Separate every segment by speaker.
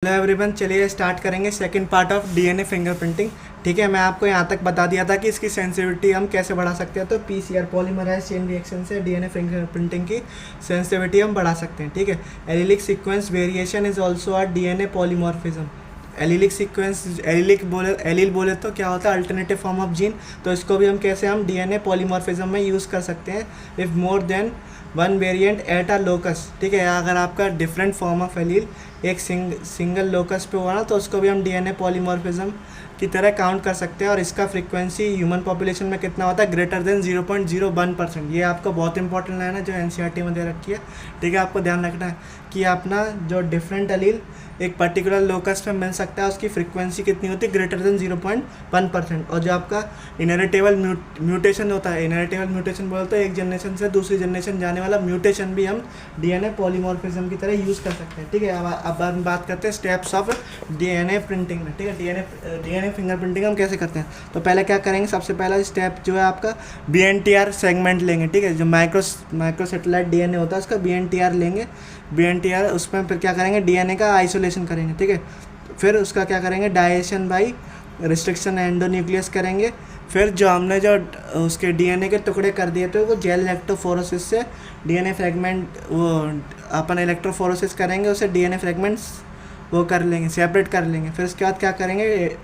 Speaker 1: Hello everyone, चलिए start करेंगे second part of DNA fingerprinting. ठीक है, मैं आपको यहाँ तक बता दिया था कि इसकी सेंसिटिविटी हम कैसे बढ़ा सकते हैं। तो पीसीआर पॉलीमराइज चेन रिएक्शन से डीएनए फिंगरप्रिंटिंग की सेंसिटिविटी हम बढ़ा सकते हैं। ठीक है, allelic sequence variation is also a DNA polymorphism. Allelic sequence allele बोले तो क्या होता है, अल्टरनेटिव फॉर्म ऑफ जीन। तो इसको भी हम कैसे हम डीएनए पॉलीमॉर्फिज्म में यूज़ कर सकते हैं if more than one variant at a locus. ठीक है, अगर आपका डिफरेंट फॉर्म ऑफ एलील एक सिंगल लोकस पे हुआ ना, तो उसको भी हम डीएनए पॉलीमॉर्फिज्म की तरह काउंट कर सकते हैं। और इसका फ्रीक्वेंसी ह्यूमन पॉपुलेशन में कितना होता है, ग्रेटर देन 0.01%। ये आपको बहुत इंपॉर्टेंट लाइन है जो एनसीईआरटी में दे रखी है। ठीक है, आपको ध्यान रखना है कि अपना जो डिफरेंट एलील एक पर्टिकुलर लोकस पे मिल सकता है, उसकी फ्रीक्वेंसी कितनी होती है, ग्रेटर देन 0.1%। और जो आपका इनहेरिटेबल म्यूटेशन होता है, इनहेरिटेबल म्यूटेशन बोलते हैं एक जनरेशन से दूसरी जनरेशन जाने वाला म्यूटेशन भी हम डीएनए पॉलीमॉर्फिज्म की तरह यूज़ कर सकते हैं। ठीक है, अब हम बात करते हैं स्टेप्स ऑफ डीएनए प्रिंटिंग में। ठीक है, डीएनए फिंगरप्रिंटिंग हम कैसे करते हैं। तो पहले क्या करेंगे, सबसे पहला स्टेप जो है आपका बीएनटीआर सेगमेंट लेंगे। ठीक है, जो माइक्रो सैटेलाइट डीएनए होता है उसका बीएनटीआर लेंगे। बीएनटीआर उसमें फिर क्या करेंगे, डीएनए का आइसोलेशन करेंगे। ठीक है, फिर उसका क्या करेंगे, डाइजेशन बाई रिस्ट्रिक्शन एंडोन्यूक्लियस करेंगे। फिर जो हमने जो उसके डीएनए के टुकड़े कर दिए थे वो जेल इलेक्ट्रोफोरेसिस से डीएनए फ्रेगमेंट वो अपन इलेक्ट्रोफोरेसिस करेंगे, उसे डीएनए फ्रेगमेंट्स वो कर लेंगे, सेपरेट कर लेंगे। फिर उसके बाद क्या करेंगे,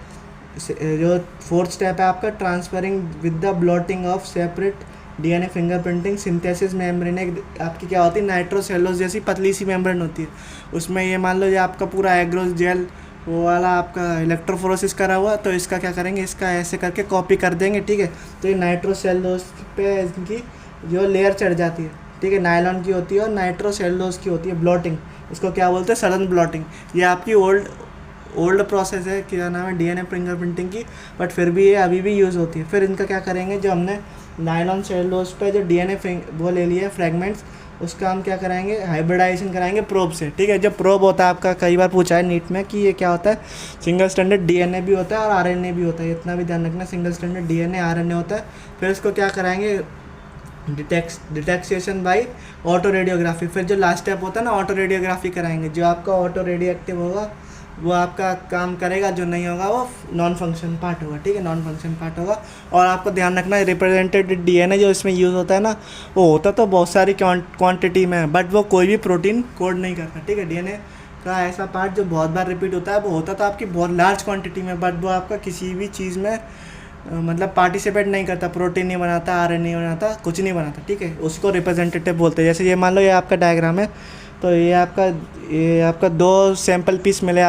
Speaker 1: जो फोर्थ स्टेप है आपका, transferring with the blotting of separate DNA fingerprinting synthesis membrane. एक आपकी क्या होती है, नाइट्रोसेलोज जैसी पतली सी मेम्ब्रेन होती है, उसमें ये मान लो ये आपका पूरा एग्रोस जेल वो वाला आपका इलेक्ट्रोफोरेसिस करा हुआ, तो इसका क्या करेंगे, इसका ऐसे करके कॉपी कर देंगे। ठीक है, तो ये नाइट्रोसेलोज पे इनकी जो लेयर चढ़ जाती है, ठीक है, नायलॉन की होती है और नाइट्रोसेलोज की होती है ब्लॉटिंग। इसको क्या बोलते हैं, सडन ब्लॉटिंग। ये आपकी ओल्ड प्रोसेस है, क्या नाम है, डीएनए फिंगरप्रिंटिंग की, बट फिर भी ये अभी भी यूज़ होती है। फिर इनका क्या करेंगे, जो हमने नायलॉन सेलुलोज पे जो डीएनए वो ले लिए फ्रेगमेंट्स, उसका हम क्या कराएंगे, हाइब्रिडाइजेशन कराएंगे प्रोब से। ठीक है, जब प्रोब होता है आपका, कई बार पूछा है नीट में कि ये क्या होता है, सिंगल स्टैंडर्ड डीएनए भी होता है और आरएनए भी होता है, इतना भी ध्यान रखना, सिंगल स्टैंडर्ड डीएनए आरएनए होता है। फिर इसको क्या कराएंगे, डिटेक्सेशन बाई ऑटो रेडियोग्राफी। फिर जो लास्ट स्टेप होता है ना, ऑटो रेडियोग्राफी कराएंगे। जो आपका ऑटो रेडियो एक्टिव होगा वो आपका काम करेगा, जो नहीं होगा वो नॉन फंक्शन पार्ट होगा। ठीक है, नॉन फंक्शन पार्ट होगा। और आपको ध्यान रखना है, रिप्रेजेंटेड डीएनए जो इसमें यूज़ होता है ना, वो होता तो बहुत सारी क्वांटिटी में है, बट वो कोई भी प्रोटीन कोड नहीं करता। ठीक है, डीएनए का ऐसा पार्ट जो बहुत बार रिपीट होता है, वो होता तो आपकी बहुत लार्ज क्वांटिटी में, बट वो आपका किसी भी चीज़ में मतलब पार्टिसिपेट नहीं करता, प्रोटीन नहीं बनाता, आरएनए नहीं बनाता, कुछ नहीं बनाता। ठीक है, उसको रिप्रेजेंटेटिव बोलते हैं। जैसे ये मान लो ये आपका डायग्राम है, तो ये आपका दो सैंपल पीस मिले